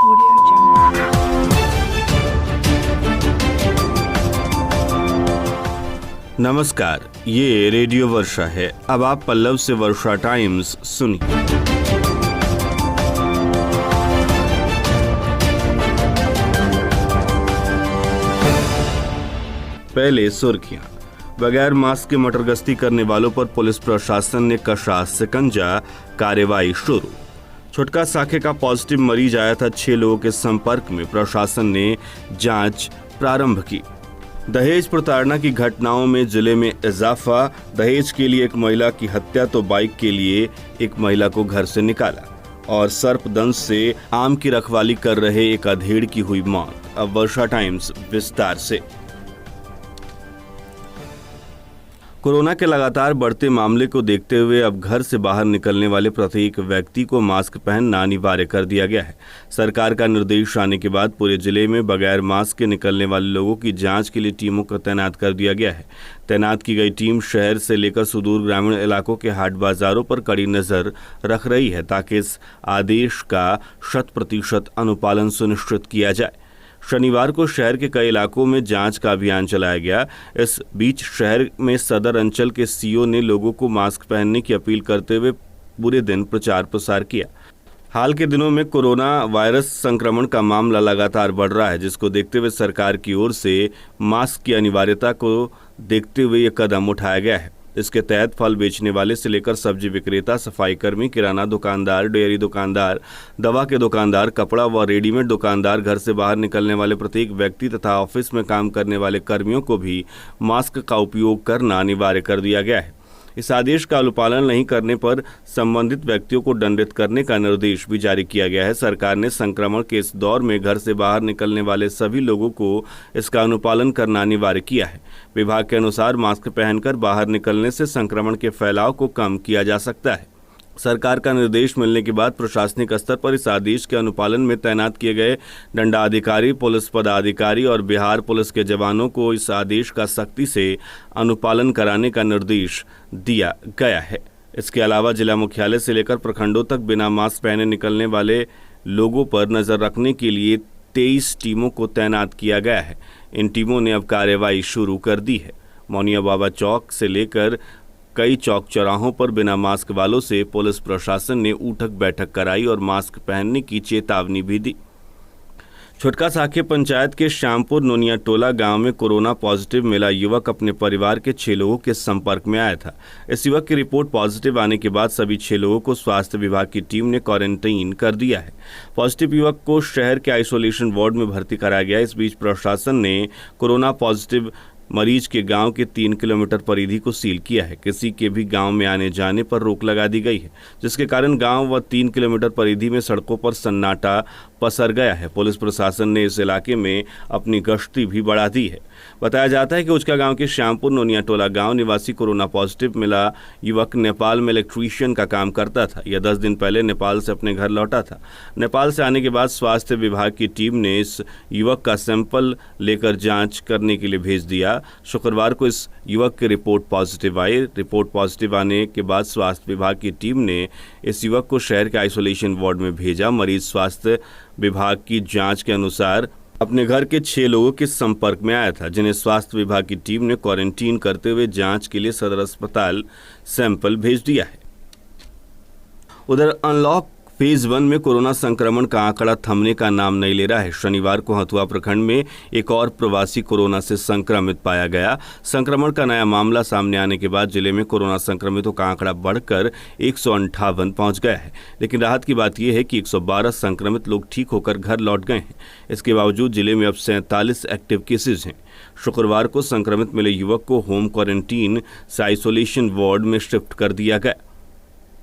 Audio Jungle. नमस्कार, ये radio वर्षा है। अब आप पल्लव से वर्षा टाइम्स सुनिए। पहले सुर्खियां। बगैर मास्क के मोटर गश्ती करने वालों पर पुलिस प्रशासन ने कसा शिकंजा, कार्रवाई शुरू। छुटका साखे का पॉजिटिव मरीज आया था, 6 लोगों के संपर्क में प्रशासन ने जांच प्रारंभ की। दहेज प्रताड़ना की घटनाओं में जिले में इजाफा। दहेज के लिए एक महिला की हत्या तो बाइक के लिए एक महिला को घर से निकाला। और सर्पदंश से आम की रखवाली कर रहे एक अधेड़ की हुई मौत। अब वर्षा टाइम्स विस्तार से। कोरोना के लगातार बढ़ते मामले को देखते हुए अब घर से बाहर निकलने वाले प्रत्येक व्यक्ति को मास्क पहनना अनिवार्य कर दिया गया है। सरकार का निर्देश आने के बाद पूरे जिले में बगैर मास्क के निकलने वाले लोगों की जांच के लिए टीमों को तैनात कर दिया गया है। तैनात की गई टीम शहर से लेकर सुदूर ग्रामीण इलाकों के हाट बाजारों पर कड़ी नजर रख रही है ताकि इस आदेश का 100% अनुपालन सुनिश्चित किया जाए। शनिवार को शहर के कई इलाकों में जांच का अभियान चलाया गया। इस बीच शहर में सदर अंचल के सीओ ने लोगों को मास्क पहनने की अपील करते हुए पूरे दिन प्रचार प्रसार किया। हाल के दिनों में कोरोना वायरस संक्रमण का मामला लगातार बढ़ रहा है, जिसको देखते हुए सरकार की ओर से मास्क की अनिवार्यता को देखते हुए ये कदम उठाया गया है। इसके तहत फल बेचने वाले से लेकर सब्जी विक्रेता, सफाई कर्मी, किराना दुकानदार, डेयरी दुकानदार, दवा के दुकानदार, कपड़ा व रेडीमेड दुकानदार, घर से बाहर निकलने वाले प्रत्येक व्यक्ति तथा ऑफिस में काम करने वाले कर्मियों को भी मास्क का उपयोग करना अनिवार्य कर दिया गया है। इस आदेश का अनुपालन नहीं करने पर संबंधित व्यक्तियों को दंडित करने का निर्देश भी जारी किया गया है। सरकार ने संक्रमण के इस दौर में घर से बाहर निकलने वाले सभी लोगों को इसका अनुपालन करना अनिवार्य किया है। विभाग के अनुसार मास्क पहनकर बाहर निकलने से संक्रमण के फैलाव को कम किया जा सकता है। सरकार का निर्देश मिलने के बाद प्रशासनिक स्तर पर इस आदेश के अनुपालन में तैनात किए गए दंडाधिकारी, पुलिस पदाधिकारी और बिहार पुलिस के जवानों को इस आदेश का सख्ती से अनुपालन कराने का निर्देश दिया गया है। इसके अलावा जिला मुख्यालय से लेकर प्रखंडों तक बिना मास्क पहने निकलने वाले लोगों पर नजर रखने के लिए 23 टीमों को तैनात किया गया है। इन टीमों ने अब कार्रवाई शुरू कर दी है। मौनिया बाबा चौक से लेकर कई चौक चौराहों पर बिना मास्क वालों से पुलिस प्रशासन ने उठक बैठक कराई और मास्क पहनने की चेतावनी भी दी। छुटका साखे पंचायत के श्यामपुर नोनिया टोला गांव में कोरोना पॉजिटिव मिला युवक अपने परिवार के 6 लोगों के संपर्क में आया था। इस युवक की रिपोर्ट पॉजिटिव आने के बाद सभी 6 लोगों को स्वास्थ्य विभाग की टीम ने क्वारंटीन कर दिया है। पॉजिटिव युवक को शहर के आइसोलेशन वार्ड में भर्ती कराया गया। इस बीच प्रशासन ने कोरोना पॉजिटिव मरीज के गांव के 3 किलोमीटर परिधि को सील किया है। किसी के भी गांव में आने जाने पर रोक लगा दी गई है, जिसके कारण गांव व 3 किलोमीटर परिधि में सड़कों पर सन्नाटा पसर गया है। पुलिस प्रशासन ने इस इलाके में अपनी गश्ती भी बढ़ा दी है। बताया जाता है कि उचका गांव के श्यामपुर नोनिया टोला गांव निवासी कोरोना पॉजिटिव मिला युवक नेपाल में इलेक्ट्रीशियन का काम करता था। यह 10 दिन पहले नेपाल से अपने घर लौटा था। नेपाल से आने के बाद स्वास्थ्य विभाग की टीम ने इस युवक का सैंपल लेकर जांच करने के लिए भेज दिया। शुक्रवार को इस युवक की रिपोर्ट पॉजिटिव आई। रिपोर्ट पॉजिटिव आने के बाद स्वास्थ्य विभाग की टीम ने इस युवक को शहर के आइसोलेशन वार्ड में भेजा। मरीज स्वास्थ्य विभाग की जांच के अनुसार अपने घर के 6 लोगों के संपर्क में आया था, जिन्हें स्वास्थ्य विभाग की टीम ने क्वारंटीन करते हुए जांच के लिए सदर अस्पताल सैंपल भेज दिया है। उधर अनलॉक फेज 1 में कोरोना संक्रमण का आंकड़ा थमने का नाम नहीं ले रहा है। शनिवार को हथुआ प्रखंड में एक और प्रवासी कोरोना से संक्रमित पाया गया। संक्रमण का नया मामला सामने आने के बाद जिले में कोरोना संक्रमितों का आंकड़ा बढ़कर 158 पहुंच गया है। लेकिन राहत की बात यह है कि 112 संक्रमित लोग ठीक होकर घर लौट गए हैं। इसके बावजूद जिले में अब 47 एक्टिव केसेज हैं। शुक्रवार को संक्रमित मिले युवक को होम क्वारंटीन से आइसोलेशन वार्ड में शिफ्ट कर दिया गया।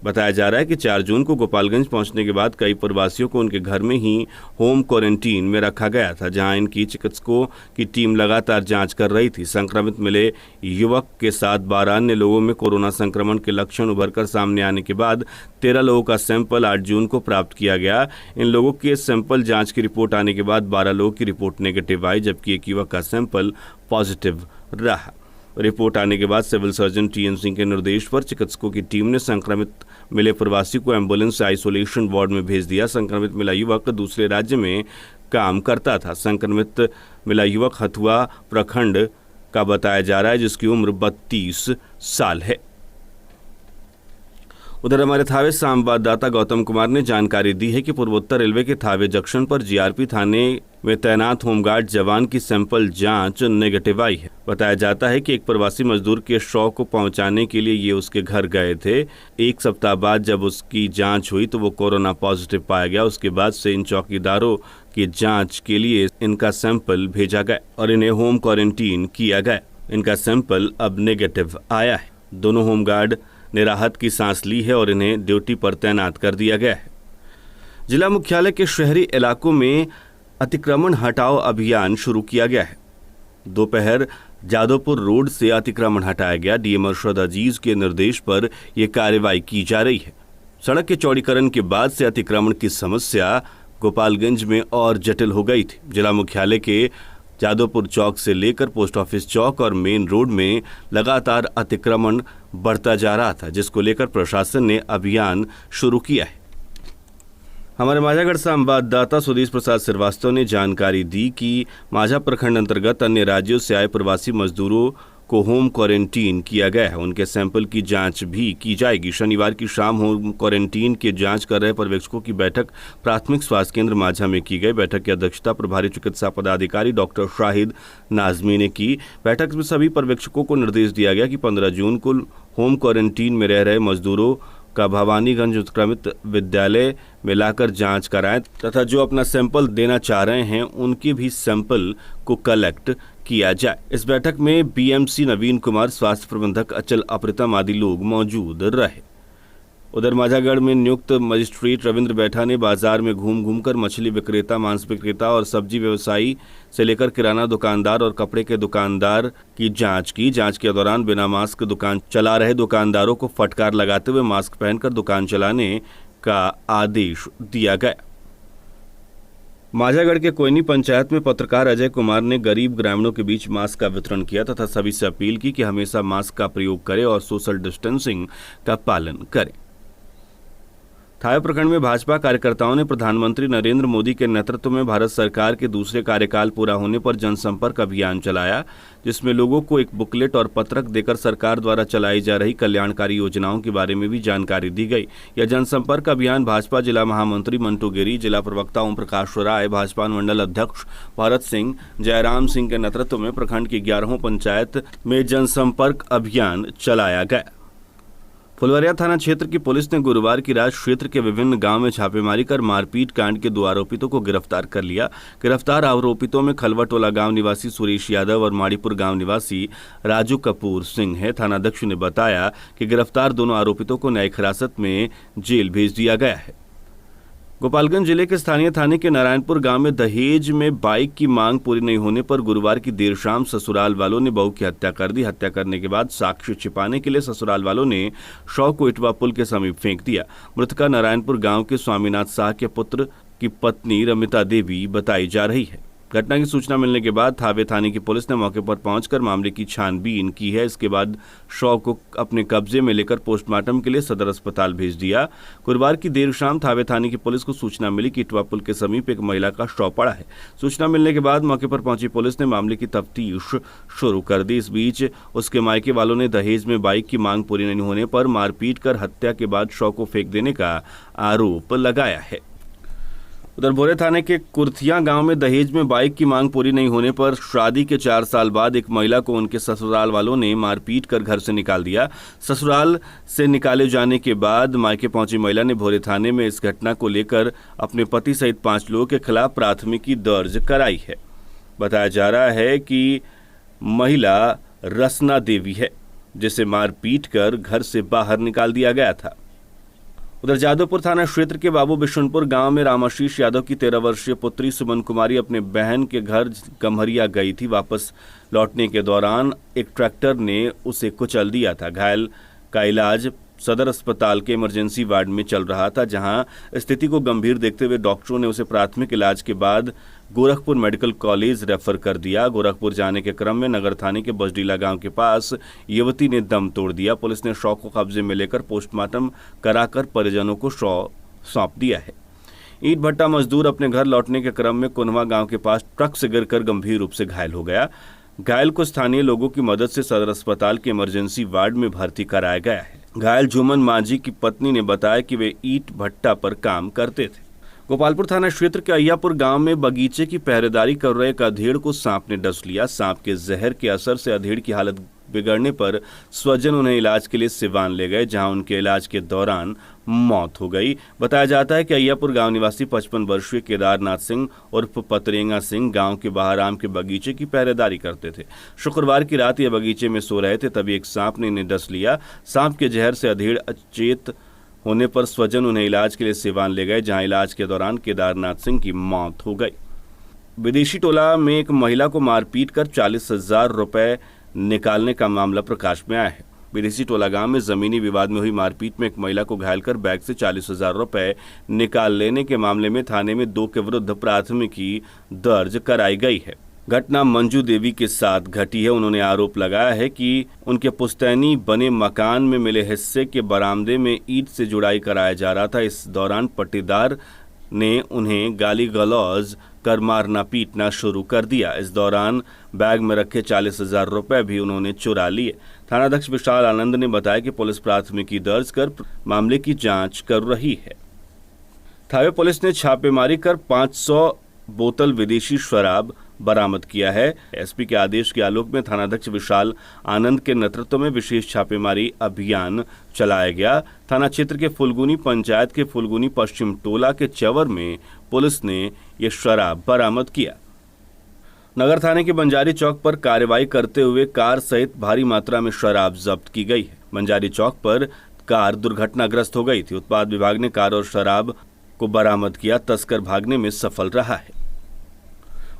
बताया जा रहा है कि 4 जून को गोपालगंज पहुंचने के बाद कई प्रवासियों को उनके घर में ही होम क्वारंटीन में रखा गया था, जहां इनकी चिकित्सकों की टीम लगातार जांच कर रही थी। संक्रमित मिले युवक के साथ 12 अन्य लोगों में कोरोना संक्रमण के लक्षण उभरकर सामने आने के बाद 13 लोगों का सैंपल 8 जून को प्राप्त किया गया। इन लोगों के सैंपल जाँच की रिपोर्ट आने के बाद 12 लोगों की रिपोर्ट नेगेटिव आई, जबकि एक युवक का सैंपल पॉजिटिव रहा। रिपोर्ट आने के बाद सिविल सर्जन टीएन सिंह के निर्देश पर चिकित्सकों की टीम ने संक्रमित मिले प्रवासी को एम्बुलेंस से आइसोलेशन वार्ड में भेज दिया। संक्रमित मिला युवक दूसरे राज्य में काम करता था। संक्रमित मिला युवक हथुआ प्रखंड का बताया जा रहा है, जिसकी उम्र 32 साल है। उधर हमारे थावे संवाददाता गौतम कुमार ने जानकारी दी है कि पूर्वोत्तर रेलवे के थावे जंक्शन पर जीआरपी थाने में तैनात होमगार्ड जवान की सैंपल जांच नेगेटिव आई है। बताया जाता है कि एक प्रवासी मजदूर के शव को पहुंचाने के लिए ये उसके घर गए थे। एक सप्ताह बाद जब उसकी जांच हुई तो वो कोरोना पॉजिटिव पाया गया। उसके बाद से इन चौकीदारों की जांच के लिए इनका सैंपल भेजा गया और इन्हें होम क्वारंटीन किया गया। इनका सैंपल अब नेगेटिव आया है। दोनों होमगार्ड ने राहत की सांस ली है और इन्हें ड्यूटी पर तैनात कर दिया गया है। जिला मुख्यालय के शहरी इलाकों में अतिक्रमण हटाओ अभियान शुरू किया गया है। दोपहर जादवपुर रोड से अतिक्रमण हटाया गया। डीएम अरशद अजीज के निर्देश पर यह कार्रवाई की जा रही है। सड़क के चौड़ीकरण के बाद से अतिक्रमण की समस्या गोपालगंज में और जटिल हो गई थी। जिला मुख्यालय के जादवपुर चौक से लेकर पोस्ट ऑफिस चौक और मेन रोड में लगातार अतिक्रमण बढ़ता जा रहा था, जिसको लेकर प्रशासन ने अभियान शुरू किया है। हमारे माझागढ़ संवाददाता सुदेश प्रसाद श्रीवास्तव ने जानकारी दी कि माझा प्रखंड अंतर्गत अन्य राज्यों से आए प्रवासी मजदूरों को होम क्वारंटीन किया गया है। उनके सैंपल की जांच भी की जाएगी। शनिवार की शाम होम क्वारंटीन की जांच कर रहे पर्यवेक्षकों की बैठक प्राथमिक स्वास्थ्य केंद्र माझा में की गई। बैठक की अध्यक्षता प्रभारी चिकित्सा पदाधिकारी डॉक्टर शाहिद नाजमी ने की। बैठक में सभी पर्यवेक्षकों को निर्देश दिया गया कि 15 जून को होम क्वारंटीन में रह रहे मजदूरों का भवानीगंज उत्क्रमित विद्यालय में लाकर जांच कराएं तथा जो अपना सैंपल देना चाह रहे हैं उनके भी सैंपल को कलेक्ट किया जाए। इस बैठक में बीएमसी नवीन कुमार, स्वास्थ्य प्रबंधक अचल अप्रितम आदि लोग मौजूद रहे। उधर माझागढ़ में नियुक्त मजिस्ट्रेट रविंद्र बैठा ने बाजार में घूम कर मछली विक्रेता, मांस विक्रेता और सब्जी व्यवसायी से लेकर किराना दुकानदार और कपड़े के दुकानदार की जांच की। जांच के दौरान बिना मास्क दुकान चला रहे दुकानदारों को फटकार लगाते हुए मास्क पहनकर दुकान चलाने का आदेश दिया गया। माझागढ़ के कोयनी पंचायत में पत्रकार अजय कुमार ने गरीब ग्रामीणों के बीच मास्क का वितरण किया तथा सभी से अपील की कि हमेशा मास्क का प्रयोग करें और सोशल डिस्टेंसिंग का पालन करें। थावे प्रखंड में भाजपा कार्यकर्ताओं ने प्रधानमंत्री नरेंद्र मोदी के नेतृत्व में भारत सरकार के दूसरे कार्यकाल पूरा होने पर जनसंपर्क अभियान चलाया, जिसमें लोगों को एक बुकलेट और पत्रक देकर सरकार द्वारा चलाई जा रही कल्याणकारी योजनाओं के बारे में भी जानकारी दी गई। यह जनसंपर्क अभियान भाजपा जिला महामंत्री मंटू गिरी, जिला प्रवक्ता ओम प्रकाश राय, भाजपा मंडल अध्यक्ष भारत सिंह, जयराम सिंह के नेतृत्व में प्रखंड की 11 पंचायत में जनसंपर्क अभियान चलाया गया। फुलवरिया थाना क्षेत्र की पुलिस ने गुरुवार की रात क्षेत्र के विभिन्न गांव में छापेमारी कर मारपीट कांड के 2 आरोपितों को गिरफ्तार कर लिया। गिरफ्तार आरोपितों में खलवटोला गांव निवासी सुरेश यादव और माड़ीपुर गांव निवासी राजू कपूर सिंह है। थानाध्यक्ष ने बताया कि गिरफ्तार दोनों आरोपितों को न्यायिक हिरासत में जेल भेज दिया गया है। गोपालगंज जिले के स्थानीय थाने के नारायणपुर गांव में दहेज में बाइक की मांग पूरी नहीं होने पर गुरुवार की देर शाम ससुराल वालों ने बहू की हत्या कर दी। हत्या करने के बाद साक्ष्य छिपाने के लिए ससुराल वालों ने शव को इटवा पुल के समीप फेंक दिया। मृतका नारायणपुर गांव के स्वामीनाथ शाह के पुत्र की पत्नी रमिता देवी बताई जा रही है। घटना की सूचना मिलने के बाद थावे थाने की पुलिस ने मौके पर पहुंचकर मामले की छानबीन की है। इसके बाद शव को अपने कब्जे में लेकर पोस्टमार्टम के लिए सदर अस्पताल भेज दिया। गुरुवार की देर शाम थावे थाने की पुलिस को सूचना मिली कि इटवा पुल के समीप एक महिला का शव पड़ा है। सूचना मिलने के बाद मौके पर पहुंची पुलिस ने मामले की तफ्तीश शुरू कर दी। इस बीच उसके मायके वालों ने दहेज में बाइक की मांग पूरी नहीं होने पर मारपीट कर हत्या के बाद शव को फेंक देने का आरोप लगाया है। उधर भोरे थाने के कुर्थिया गांव में दहेज में बाइक की मांग पूरी नहीं होने पर शादी के 4 साल बाद एक महिला को उनके ससुराल वालों ने मारपीट कर घर से निकाल दिया। ससुराल से निकाले जाने के बाद मायके पहुंची महिला ने भोरे थाने में इस घटना को लेकर अपने पति सहित 5 लोगों के खिलाफ प्राथमिकी दर्ज कराई है। बताया जा रहा है कि महिला रसना देवी है, जिसे मारपीट कर घर से बाहर निकाल दिया गया था। उधर जादवपुर थाना क्षेत्र के बाबू बिशुनपुर गांव में रामाशीष यादव की 13 वर्षीय पुत्री सुमन कुमारी अपने बहन के घर गम्हरिया गई थी। वापस लौटने के दौरान एक ट्रैक्टर ने उसे कुचल दिया था। घायल का इलाज सदर अस्पताल के इमरजेंसी वार्ड में चल रहा था, जहां स्थिति को गंभीर देखते हुए डॉक्टरों ने उसे प्राथमिक इलाज के बाद गोरखपुर मेडिकल कॉलेज रेफर कर दिया। गोरखपुर जाने के क्रम में नगर थाने के बजडीला गांव के पास युवती ने दम तोड़ दिया। पुलिस ने शव को कब्जे में लेकर पोस्टमार्टम कराकर परिजनों को शव सौंप दिया है। ईंट भट्टा मजदूर अपने घर लौटने के क्रम में कुनवा गांव के पास ट्रक से गिरकर गंभीर रूप से घायल हो गया। घायल को स्थानीय लोगों की मदद से सदर अस्पताल के इमरजेंसी वार्ड में भर्ती कराया गया है। घायल झूमन मांझी की पत्नी ने बताया कि वे ईंट भट्टा पर काम करते थे। गोपालपुर थाना क्षेत्र के अय्यापुर गांव में बगीचे की पहरेदारी कर रहे एक अधेड़ को सांप ने डस लिया। सांप के जहर के असर से अधेड़ की हालत बिगड़ने पर स्वजन उन्हें इलाज के लिए सिवान ले गए, जहां उनके इलाज के दौरान मौत हो गई। बताया जाता है कि अय्यापुर गांव निवासी 55 वर्षीय केदारनाथ सिंह उर्फ पतरेंगा सिंह गांव के बाहर आम के बगीचे की पहरेदारी करते थे। शुक्रवार की रात ये बगीचे में सो रहे थे, तभी एक सांप ने इन्हें डस लिया। सांप के जहर से अधेड़ अचेत होने पर स्वजन उन्हें इलाज के लिए सिवान ले गए, जहां इलाज के दौरान केदारनाथ सिंह की मौत हो गई। विदेशी टोला में एक महिला को मारपीट कर 40,000 रुपए निकालने का मामला प्रकाश में आया है। विदेशी टोला गांव में जमीनी विवाद में हुई मारपीट में एक महिला को घायल कर बैग से 40,000 रुपए निकाल लेने के मामले में थाने में 2 के विरुद्ध प्राथमिकी दर्ज कराई गई है। घटना मंजू देवी के साथ घटी है। उन्होंने आरोप लगाया है कि उनके पुश्तैनी बने मकान में मिले हिस्से के बरामदे में ईंट से जुड़ाई कराया जा रहा था। इस दौरान पट्टीदार ने उन्हें गाली गलौज कर मारना पीटना शुरू कर दिया। इस दौरान बैग में रखे 40,000 रुपए भी उन्होंने चुरा लिए। थानाध्यक्ष विशाल आनंद ने बताया कि पुलिस प्राथमिकी दर्ज कर मामले की जांच कर रही है। थावे पुलिस ने छापेमारी कर 500 बोतल विदेशी शराब बरामद किया है। एसपी के आदेश के आलोक में थानाध्यक्ष विशाल आनंद के नेतृत्व में विशेष छापेमारी अभियान चलाया गया। थाना क्षेत्र के फुलगुनी पंचायत के फुलगुनी पश्चिम टोला के चवर में पुलिस ने यह शराब बरामद किया। नगर थाने के बंजारी चौक पर कार्रवाई करते हुए कार सहित भारी मात्रा में शराब जब्त की गई है। बंजारी चौक पर कार दुर्घटनाग्रस्त हो गई थी। उत्पाद विभाग ने कार और शराब को बरामद किया। तस्कर भागने में सफल रहा है।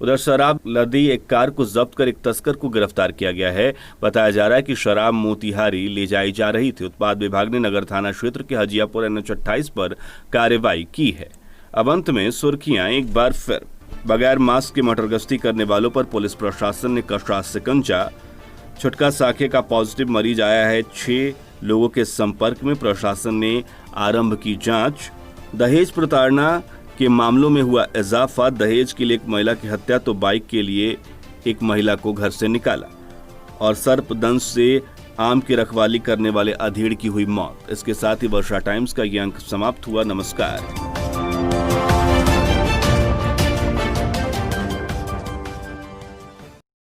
उधर शराब लदी एक कार को जब्त कर एक तस्कर को गिरफ्तार किया गया है। बताया जा रहा है कि शराब मोतिहारी ले जाई जा रही थी। उत्पाद विभाग ने नगर थाना क्षेत्र के हजियापुर NH28 पर कार्रवाई की है। अब अंत में सुर्खियां एक बार फिर। बगैर मास्क के मोटर गश्ती करने वालों पर पुलिस प्रशासन ने कसा शिकंजा। छुटका साखे का पॉजिटिव मरीज आया है। 6 लोगों के संपर्क में प्रशासन ने आरंभ की जांच। दहेज प्रताड़ना के मामलों में हुआ इजाफा। दहेज के लिए एक महिला की हत्या तो बाइक के लिए एक महिला को घर से निकाला। और सर्पदंश से आम की रखवाली करने वाले अधेड़ की हुई मौत। इसके साथ ही वर्षा टाइम्स का ये अंक समाप्त हुआ। नमस्कार।